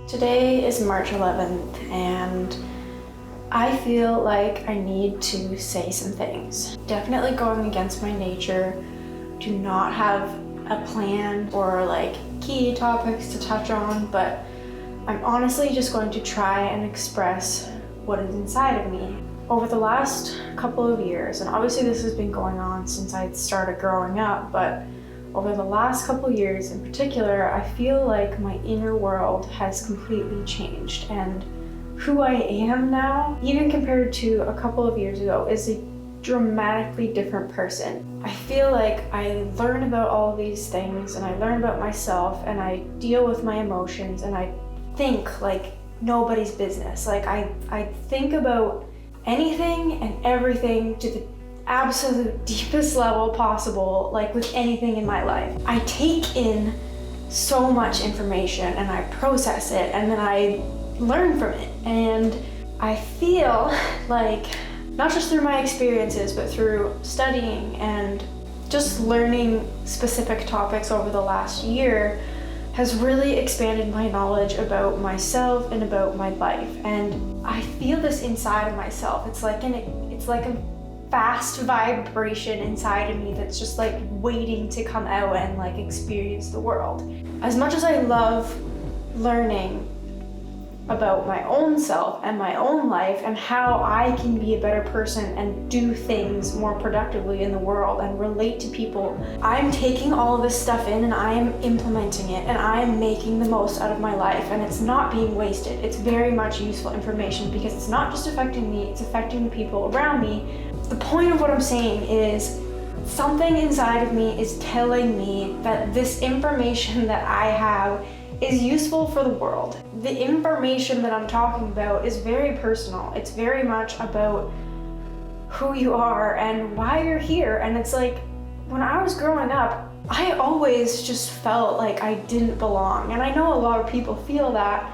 Today is March 11th and I feel like I need to say some things. Definitely going against my nature to not have a plan or like key topics to touch on, but I'm honestly just going to try and express what is inside of me. Over the last couple of years, and obviously this has been going on since I started growing up, but over the last couple of years in particular, I feel like my inner world has completely changed, and who I am now, even compared to a couple of years ago, is a dramatically different person. I feel like I learn about all of these things, and I learn about myself, and I deal with my emotions, and I think like nobody's business. Like I think about anything and everything to the absolute deepest level possible, like with anything in my life. I take in so much information and I process it and then I learn from it. And I feel like, not just through my experiences, but through studying and just learning specific topics over the last year, has really expanded my knowledge about myself and about my life. And I feel this inside of myself. It's like a fast vibration inside of me that's just like waiting to come out and like experience the world. As much as I love learning about my own self and my own life and how I can be a better person and do things more productively in the world and relate to people, I'm taking all of this stuff in and I am implementing it and I am making the most out of my life, and it's not being wasted. It's very much useful information because it's not just affecting me, it's affecting the people around me. The point of what I'm saying is something inside of me is telling me that this information that I have is useful for the world. The information that I'm talking about is very personal. It's very much about who you are and why you're here. And it's like, when I was growing up, I always just felt like I didn't belong. And I know a lot of people feel that,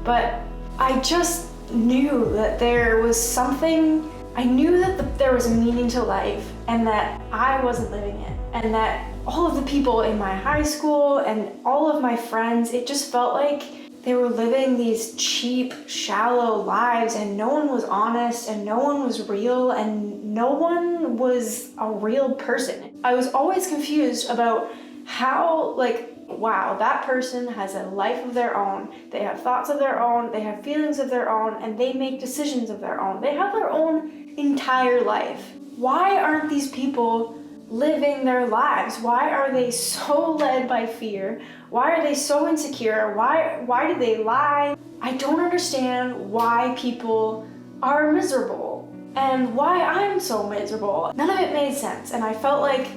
but I just knew that there was something. I knew that there was a meaning to life and that I wasn't living it, and that all of the people in my high school and all of my friends, it just felt like they were living these cheap, shallow lives, and no one was honest and no one was real and no one was a real person. I was always confused about how, like, wow, that person has a life of their own, they have thoughts of their own, they have feelings of their own, and they make decisions of their own. They have their own entire life. Why aren't these people living their lives? Why are they so led by fear? Why are they so insecure? Why do they lie? I don't understand why people are miserable and why I'm so miserable. None of it made sense, and I felt like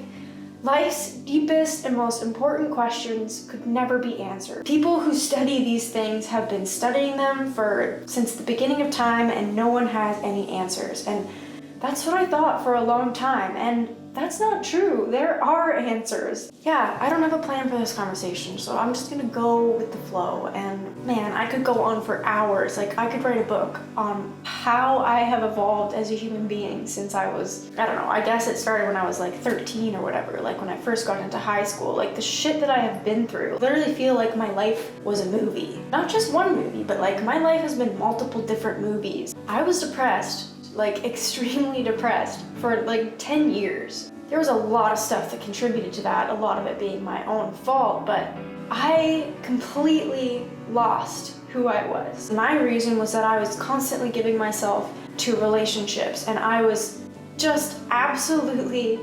life's deepest and most important questions could never be answered. People who study these things have been studying them since the beginning of time, and no one has any answers. And that's what I thought for a long time, and that's not true. There are answers. Yeah, I don't have a plan for this conversation, so I'm just gonna go with the flow. And man, I could go on for hours. Like, I could write a book on how I have evolved as a human being since I was, I don't know, I guess it started when I was like 13 or whatever, like when I first got into high school. Like, the shit that I have been through, I literally feel like my life was a movie. Not just one movie, but like my life has been multiple different movies. I was depressed, like extremely depressed, for like 10 years. There was a lot of stuff that contributed to that, a lot of it being my own fault, but I completely lost who I was. My reason was that I was constantly giving myself to relationships, and I was just absolutely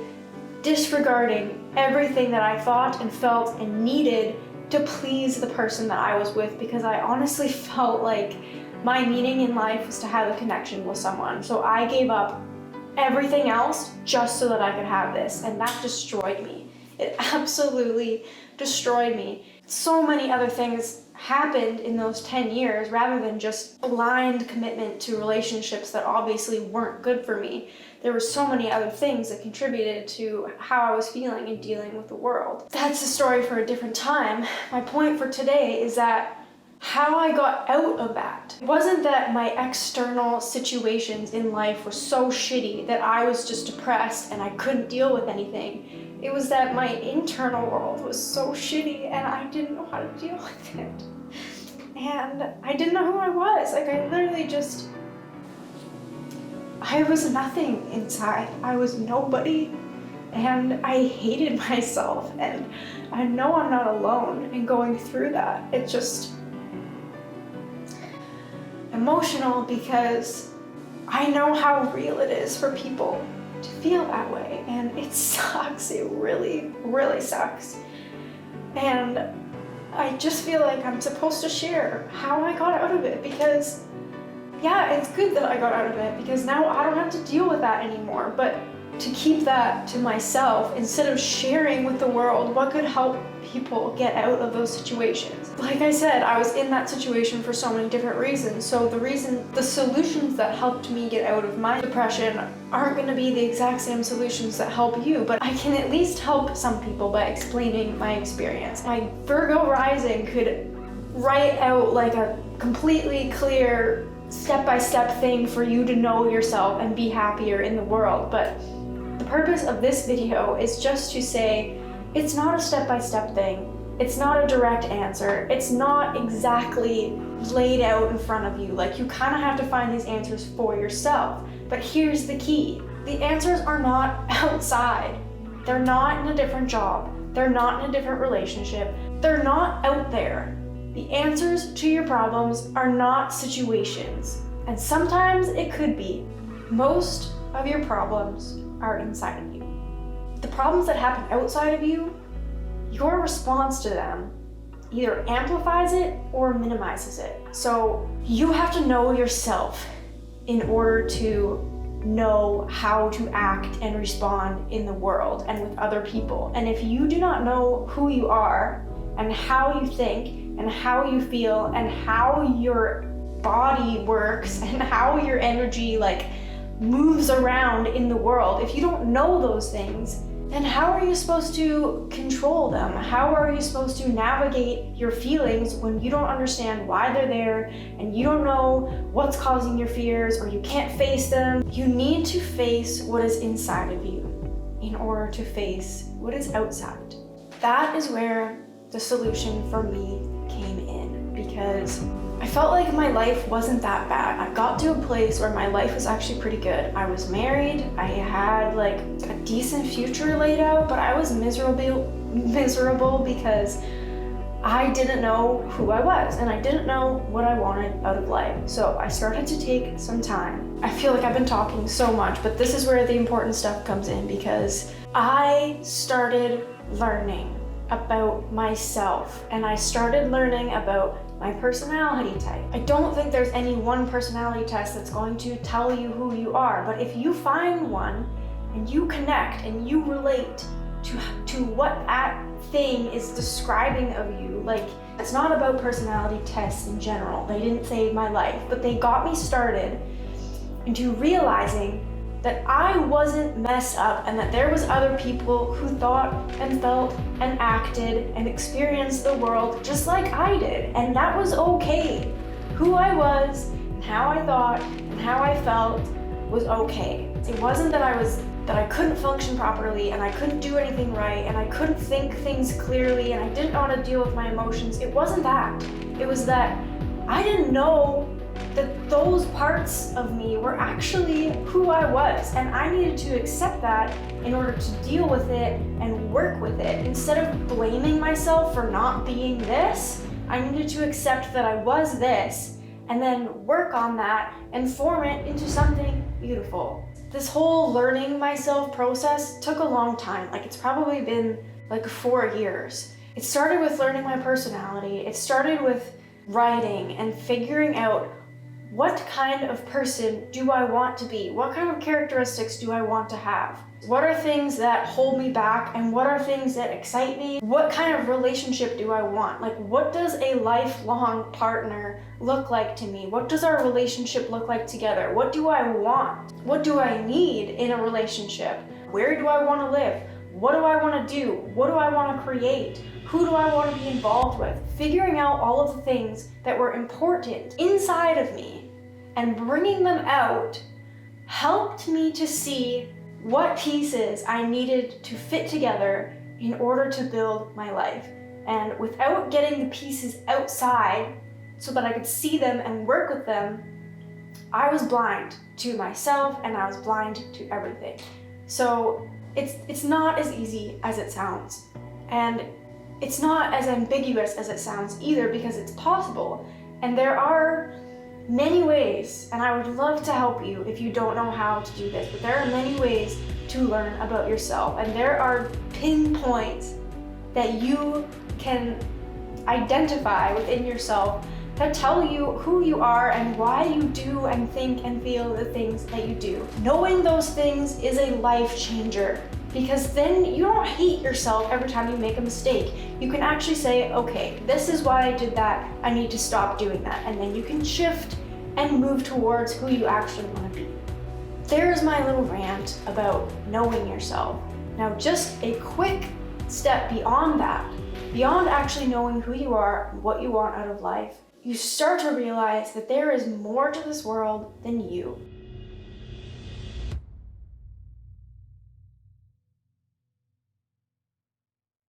disregarding everything that I thought and felt and needed to please the person that I was with, because I honestly felt like my meaning in life was to have a connection with someone. So I gave up everything else just so that I could have this, and that destroyed me. It absolutely destroyed me. So many other things happened in those 10 years rather than just blind commitment to relationships that obviously weren't good for me. There were so many other things that contributed to how I was feeling and dealing with the world. That's a story for a different time. My point for today is that how I got out of that. It wasn't that my external situations in life were so shitty that I was just depressed and I couldn't deal with anything. It was that my internal world was so shitty and I didn't know how to deal with it. and I didn't know who I was. Like, I literally just, I was nothing inside. I was nobody, and I hated myself, and I know I'm not alone in going through that. It's just emotional because I know how real it is for people to feel that way, and it sucks. It really, really sucks. And I just feel like I'm supposed to share how I got out of it, because yeah, it's good that I got out of it, because now I don't have to deal with that anymore. But to keep that to myself instead of sharing with the world what could help people get out of those situations. Like I said, I was in that situation for so many different reasons. So the solutions that helped me get out of my depression aren't going to be the exact same solutions that help you, but I can at least help some people by explaining my experience. My Virgo rising could write out like a completely clear step-by-step thing for you to know yourself and be happier in the world, but the purpose of this video is just to say it's not a step-by-step thing. It's not a direct answer. It's not exactly laid out in front of you. Like, you kind of have to find these answers for yourself. But here's the key. The answers are not outside. They're not in a different job. They're not in a different relationship. They're not out there. The answers to your problems are not situations. And sometimes it could be. Most of your problems are inside of you. The problems that happen outside of you, your response to them either amplifies it or minimizes it. So you have to know yourself in order to know how to act and respond in the world and with other people. And if you do not know who you are and how you think and how you feel and how your body works and how your energy moves around in the world, if you don't know those things, then how are you supposed to control them? How are you supposed to navigate your feelings when you don't understand why they're there and you don't know what's causing your fears, or you can't face them? You need to face what is inside of you in order to face what is outside. That is where the solution for me came in, because I felt like my life wasn't that bad. I got to a place where my life was actually pretty good. I was married, I had a decent future laid out, but I was miserable because I didn't know who I was and I didn't know what I wanted out of life. So I started to take some time. I feel like I've been talking so much, but this is where the important stuff comes in, because I started learning about myself, and I started learning about my personality type. I don't think there's any one personality test that's going to tell you who you are, but if you find one and you connect and you relate to what that thing is describing of you, it's not about personality tests in general. They didn't save my life, but they got me started into realizing that I wasn't messed up and that there was other people who thought and felt and acted and experienced the world just like I did, and that was okay. Who I was and how I thought and how I felt was okay. It wasn't that I couldn't function properly and I couldn't do anything right and I couldn't think things clearly and I didn't know how to deal with my emotions. It wasn't that. It was that I didn't know that those parts of me were actually who I was, and I needed to accept that in order to deal with it and work with it. Instead of blaming myself for not being this, I needed to accept that I was this and then work on that and form it into something beautiful. This whole learning myself process took a long time. It's probably been 4 years. It started with learning my personality. It started with writing and figuring out, what kind of person do I want to be? What kind of characteristics do I want to have? What are things that hold me back and what are things that excite me? What kind of relationship do I want? What does a lifelong partner look like to me? What does our relationship look like together? What do I want? What do I need in a relationship? Where do I want to live? What do I want to do? What do I want to create? Who do I want to be involved with? Figuring out all of the things that were important inside of me and bringing them out helped me to see what pieces I needed to fit together in order to build my life. And without getting the pieces outside, so that I could see them and work with them, I was blind to myself and I was blind to everything. So it's not as easy as it sounds. And it's not as ambiguous as it sounds either, because it's possible. And there are many ways, and I would love to help you if you don't know how to do this, but there are many ways to learn about yourself. And there are pinpoints that you can identify within yourself that tell you who you are and why you do and think and feel the things that you do. Knowing those things is a life changer, because then you don't hate yourself every time you make a mistake. You can actually say, okay, this is why I did that, I need to stop doing that. And then you can shift and move towards who you actually want to be. There's my little rant about knowing yourself. Now, just a quick step beyond that, beyond actually knowing who you are and what you want out of life, you start to realize that there is more to this world than you.